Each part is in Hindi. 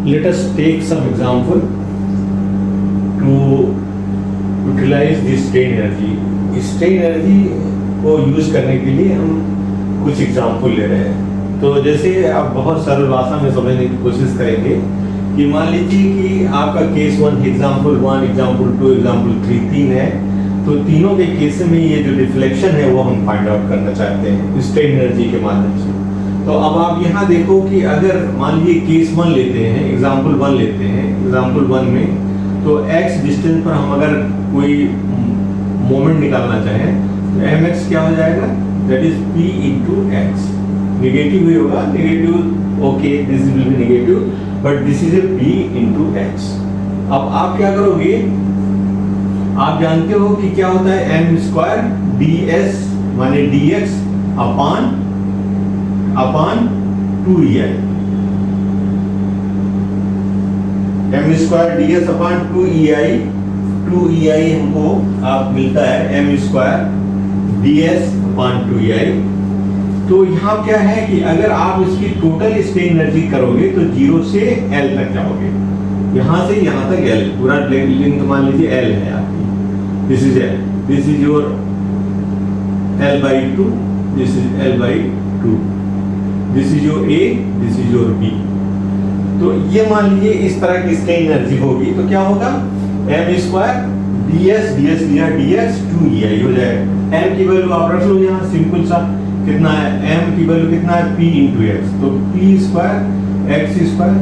Let us take some example to utilize this strain energy. strain energy को यूज करने के लिए हम कुछ एग्जाम्पल ले रहे हैं। तो जैसे आप बहुत सरल भाषा में समझने की कोशिश करेंगे कि मान लीजिए कि आपका केस 1 एग्जाम्पल 1 एग्जाम्पल 2 एग्जाम्पल 3 3 है, तो तीनों के केस में ये जो डिफ्लेक्शन है वो हम फाइंड आउट करना चाहते हैं स्ट्रेन एनर्जी के माध्यम से। तो अब आप यहाँ देखो कि अगर मान लीजिए केस 1 लेते हैं, एग्जाम्पल 1 लेते हैं, एग्जाम्पल 1 में तो x डिस्टेंस पर हम अगर कोई मोमेंट निकालना चाहें तो mx क्या हो जाएगा, that is p into X. Negative ही होगा, negative okay, this will be negative but this is a p into X. अब आप क्या करोगे, आप जानते हो कि क्या होता है m स्क्वायर ds माने dx अपान 2ei, m स्क्वायर ds अपान 2ei हमको आप मिलता है m स्क्वायर ds अपान 2ei। तो यहाँ क्या है कि अगर आप इसकी टोटल स्ट्रेन एनर्जी करोगे तो 0 से L तक जाओगे, यहाँ से यहाँ तक L पूरा लेंथ मान लीजिए L है आपकी, this is L, this is your L/2, this is L/2, this is your A, this is your B। तो ये मान लीजिए इस तरह की स्ट्रेन एनर्जी होगी तो क्या होगा, m स्क्वायर ds दिया dx 2ei हो जाएगा। m की वैल्यू आप रख लो यहाँ, सिंपल सा कितना है, m की वैल्यू कितना है p इंटू एक्स, तो p स्क्वायर एक्स स्क्वायर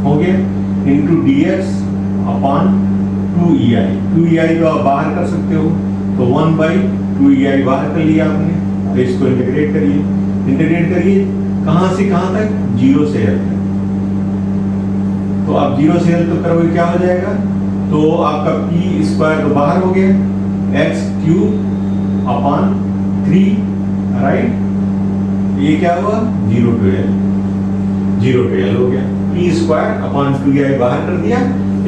हो गया इंटू dx अपान 2ei तो आप बाहर कर सकते हो, तो 1/2ei बाहर कर लिया आपने। तो इसको इंटीग्रेट करिए कहाँ से कहाँ तक, 0 से L तक। तो आप 0 से L तक करोगे क्या हो जाएगा, तो आपका p स्क्वायर तो बाहर हो गया, x क्यूब अपान 3, राइट, ये क्या हुआ 0 to L हो गया। p स्क्वायर अपान 2ei बाहर कर दिया,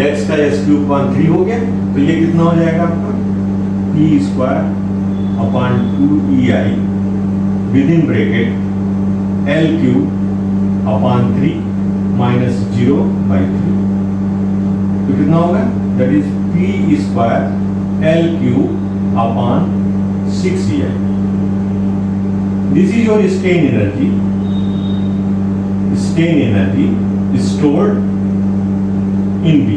x का s क्यूब अपान 3 हो गया, तो ये कितना हो जाएगा आपका p square upon 2ei with in bracket L cube upon 3 minus 0/3, तो कितना होगा, that is p square L cube upon 6ei। This is your strain energy stored in B।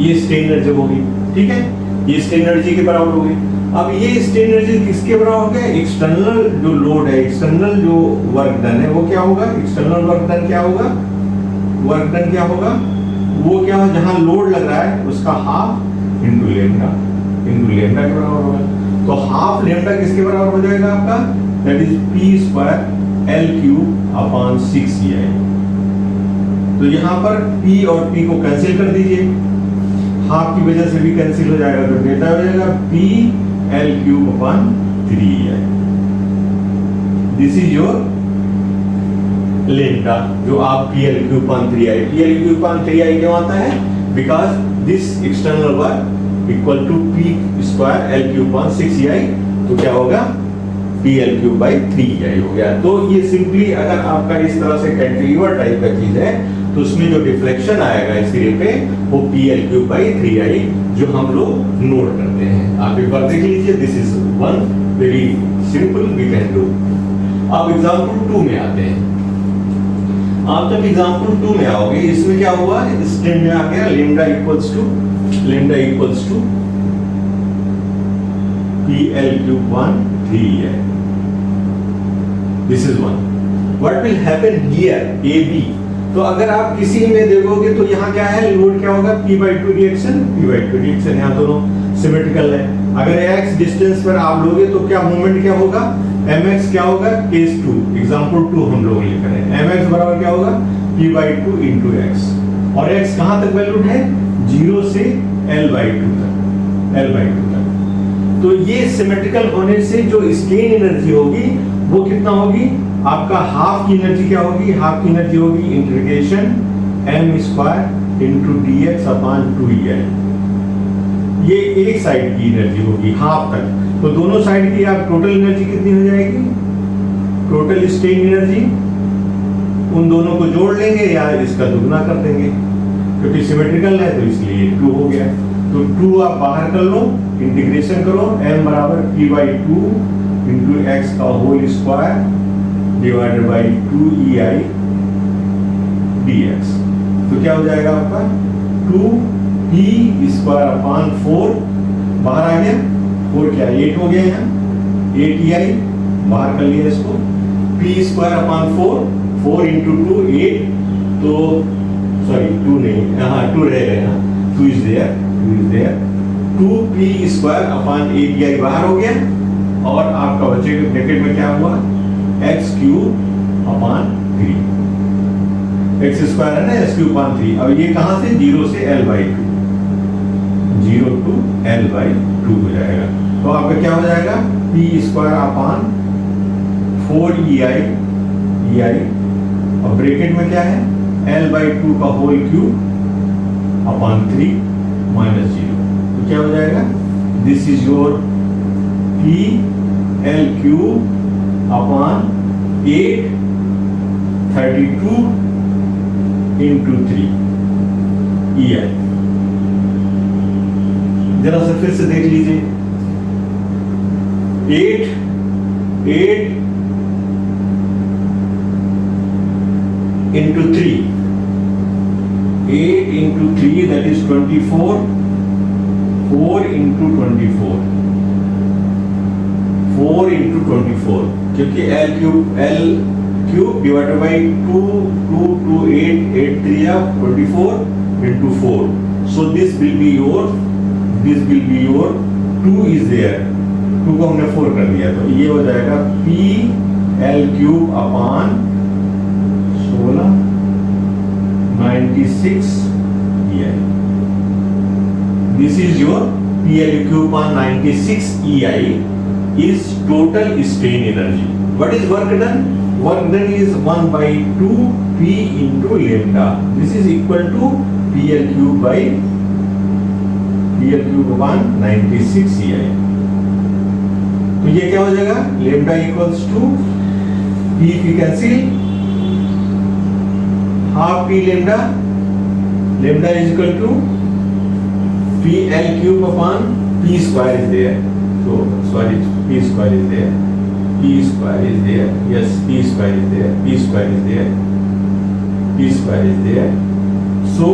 ये स्ट्रेन एनर्जी होगी, ठीक है, ये स्ट्रेन एनर्जी के बराबर होगी। अब ये स्ट्रेन एनर्जी किसके बराबर हो गया, एक्सटर्नल जो लोड है, एक्सटर्नल जो वर्क डन है वो क्या होगा, एक्सटर्नल वर्क डन क्या होगा, वो क्या हो, जहां लोड लग रहा है उसका हाफ इंटू लेमडा के बराबर होगा। तो हाफ लेमडा किसके बराबर हो जाएगा आपका, that is p square L cube upon 6ei। तो यहाँ पर p और p को कैंसिल कर दीजिए, हाफ की वजह से भी कैंसिल हो जाएगा, तो डेटा हो जाएगा p L cube upon 3ei। This is your lambda जो आप PL क्यूब अपान 3i क्यों आता है, because this external work equal to p square L cube upon 6ei, तो क्या होगा PL क्यूब बाई 3ei हो गया। तो ये सिंपली अगर आपका इस तरह से कैंटिलीवर टाइप का चीज है तो उसमें जो डिफ्लेक्शन आएगा इस सिरे पे वो PL क्यूब बाई 3i जो हम लोग नोट करते हैं। आप एक बार देख लीजिए, this is one very simple we can do. अब एग्जांपल 2 में आते हैं। आप जब एग्जांपल 2 में आओगे, इसमें क्या हुआ, स्ट्रेन में आ गया lambda equals to PL cube 1 3ei। This is one. What will happen here AB, तो अगर आप किसी में देखोगे तो यहाँ क्या है, लोड क्या होगा, p/2 रिएक्शन, यहाँ दोनों सिमेट्रिकल है। अगर x डिस्टेंस पर आप लोगे तो क्या मोमेंट क्या होगा, mx क्या होगा, केस 2 एग्जांपल 2 हम लोग लिख रहे हैं, mx बराबर क्या होगा p/2 इंटू x, और x कहाँ तक वैल्यूड है, 0 से L/2 तक। तो ये सिमेट्रिकल होने से जो स्ट्रेन एनर्जी होगी वो कितना होगी, आपका हाफ की एनर्जी क्या होगी, हाफ की एनर्जी होगी integration m square into dx अपान 2ei। ये एक साइड की एनर्जी होगी हाफ तक, तो दोनों साइड की आप टोटल एनर्जी कितनी हो जाएगी, टोटल स्ट्रेन एनर्जी उन दोनों को जोड़ लेंगे या इसका दुगना कर देंगे, क्योंकि सिमेट्रिकल है तो इसलिए 2 हो गया। तो 2 आप बाहर कर लो, इंटीग्रेशन करो, m बराबर p/2 इंटू एक्स का whole square divided by 2ei dx। तो क्या हो जाएगा आपका 2p स्क्वायर अपॉन 4 बाहर आ गया, 4 क्या 8 हो गया, यहाँ 8ei बाहर कर लिया इसको, p स्क्वायर अपॉन 4 इंटू 2 8, तो सॉरी 2 नहीं, हाँ 2 रहेगा यहाँ, 2 is there, 2p square upon 8ei बाहर हो गया, और आपका बचेगा ब्रैकेट में क्या हुआ x cube upon 3, x square है ना, x क्यूब अपॉन 3। अब ये कहां से 0 से l/2, 0 to l/2 हो जाएगा। तो आपका क्या हो जाएगा p स्क्वायर अपॉन 4ei, और ब्रैकेट में क्या है l/2 का होल क्यूब अपॉन 3 माइनस 0। तो क्या हो जाएगा this is your p l cube upon 8 32 into 3 ei। जरा से फिर से देख लीजिए, 8 into 3, 8 into 3 that is 24, 4 into 24, 4 into 24, क्योंकि L cube divided by 2, 8, 3 24 into 4. So this will be your 2 is there, 2 को हमने 4 कर दिया, तो ये हो जाएगा p l cube upon 16 96 ei। This is your PL cube on 96 ei is total strain energy. What is work done? Work done is 1 by 2 p into lambda. This is equal to PL cube upon 96 ei। तो ये क्या हो जाएगा lambda equals to p cancel, half p lambda is equal to p l cube upon p square is there, so sorry p square is there, yes p square is there, so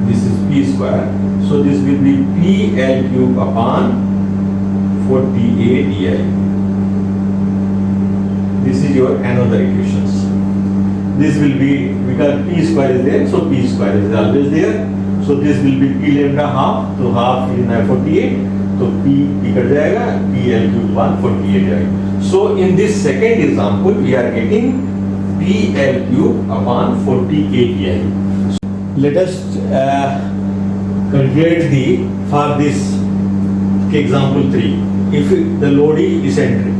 this is p square, so this will be p l cube upon 48 ei। This is your another equations. This will be, because p square is there, so p square is always there, so this will be p lambda half, so half is 48, so p cut जाएगा, p l cube upon 48 जाएगा। So in this second example we are getting p l cube upon 48 ei। Let us calculate the for this example 3, if the load is eccentric.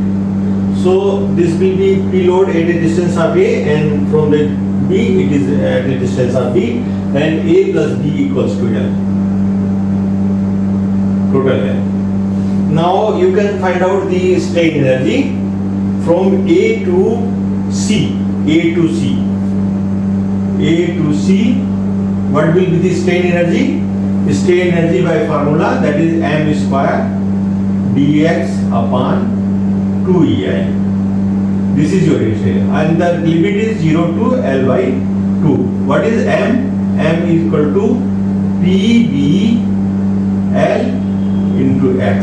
So this will be P load at a distance of A, and from the B it is at a distance of B, and A plus B equals to L, total L. Now you can find out the strain energy from A to C. What will be the strain energy? Strain energy by formula, that is m square dx upon 2ei. This is your strain, and the limit is 0 to l/2. What is m? M is equal to pb l into x.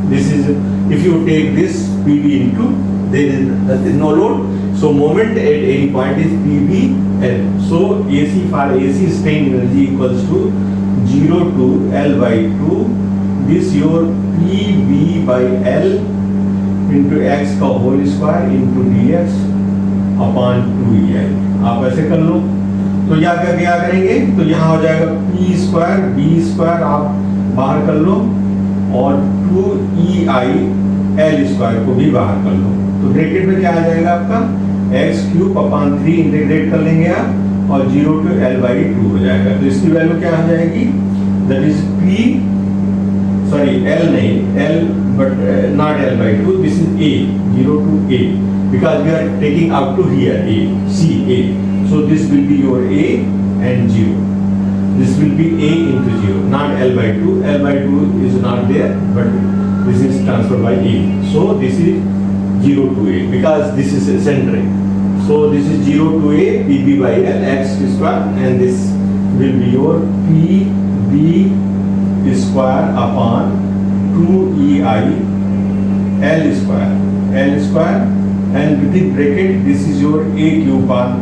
This is, if you take this pb into, there is no load, so moment at any point is pb l. So AC, for AC strain energy equals to 0 to l/2. This your pb by l into x का whole square into D X upon 2ei। आप ऐसे कर लो, तो यहाँ क्या करेंगे, तो यहाँ हो जाएगा p स्क्वायर b स्क्वायर आप बाहर कर लो, और 2ei l स्क्वायर को भी बाहर कर लो, तो ब्रैकेट में क्या आ जाएगा आपका x क्यूब अपॉन 3 इंटीग्रेट कर लेंगे आप, और 0 to l/2 हो जाएगा। तो इसकी वैल्यू क्या हो जाएगी, that is p, sorry l नहीं, l but not l/2, this is a, 0 to a, because we are taking up to here a, c, a, so this will be your a and 0। this will be A into 0, not L by 2. L by 2 is not there, but this is transferred by A. So this is 0 to A because this is eccentric. So this is 0 to A, PB by L, x square, and this will be your PB square upon 2EI L square, and within bracket this is your A cube upon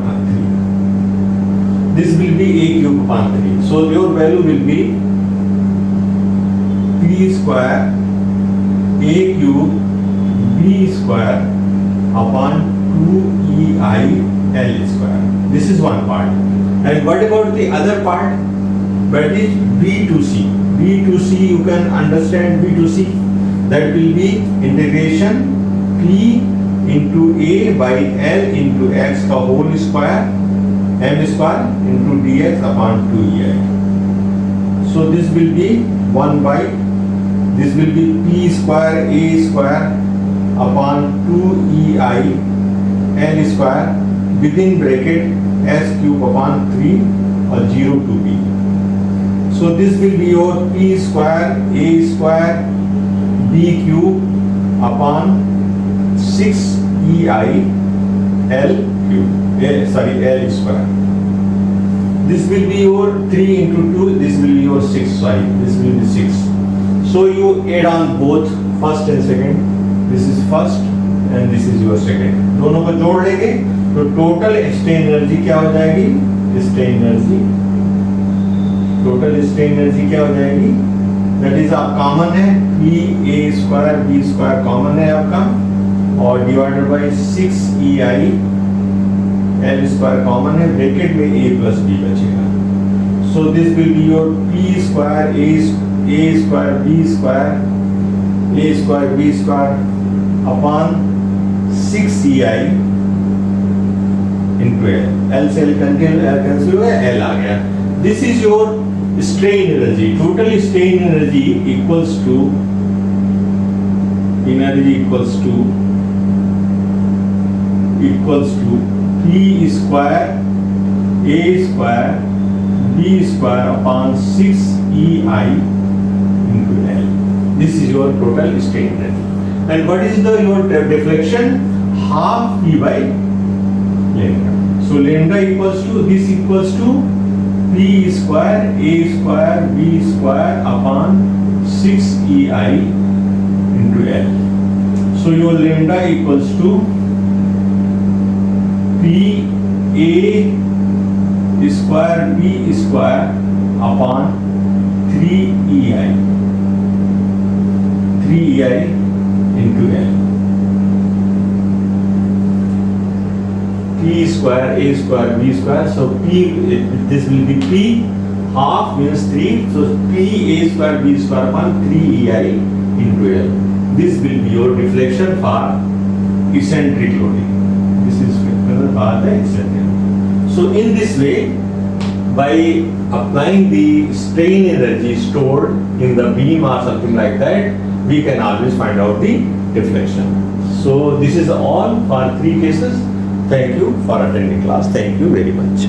3. This will be A cube upon 3. So your value will be P square A cube B square upon 2EI L square. This is one part. And what about the other part? That is B to C. B to C, you can understand B to C. That will be integration P into A by L into x का whole square m square into dx upon 2ei. So this will be 1 by, this will be P square A square upon 2ei L square within bracket s cube upon 3 or 0 to b. So this will be your P square A square B cube upon 6EI L cube, L square. This will be your 3 into 2, this will be your 6, this will be 6. So you add on both first and second. This is first and this is your second. दोनों को जोड़ लेंगे तो टोटल स्ट्रेन एनर्जी क्या हो जाएगी? Strain energy, total strain energy क्या हो जाएगी? दैट इज आप कॉमन है P A square B square common है आपका, और divided by 6EI L square common है, ब्रैकेट में A प्लस B बचेगा. So this will be your P square A square B square upon 6EI into L. L से L कैंसिल हुआ, L आ गया. This is your strain energy. Total strain energy equals to P square A square B square upon 6EI into L. This is your total strain energy. And what is your deflection? Half P by lambda. So lambda equals to, this equals to P square A square B square upon 6EI into L. So your lambda equals to P A square B square upon 3EI into L. P square A square B square. So P, this will be P, half means 3. So P A square B square upon 3EI into L. This will be your deflection for eccentric loading. This is for the eccentric. So in this way, by applying the strain energy stored in the beam or something like that, we can always find out the deflection. So this is all for 3 cases. Thank you for attending class. Thank you very much.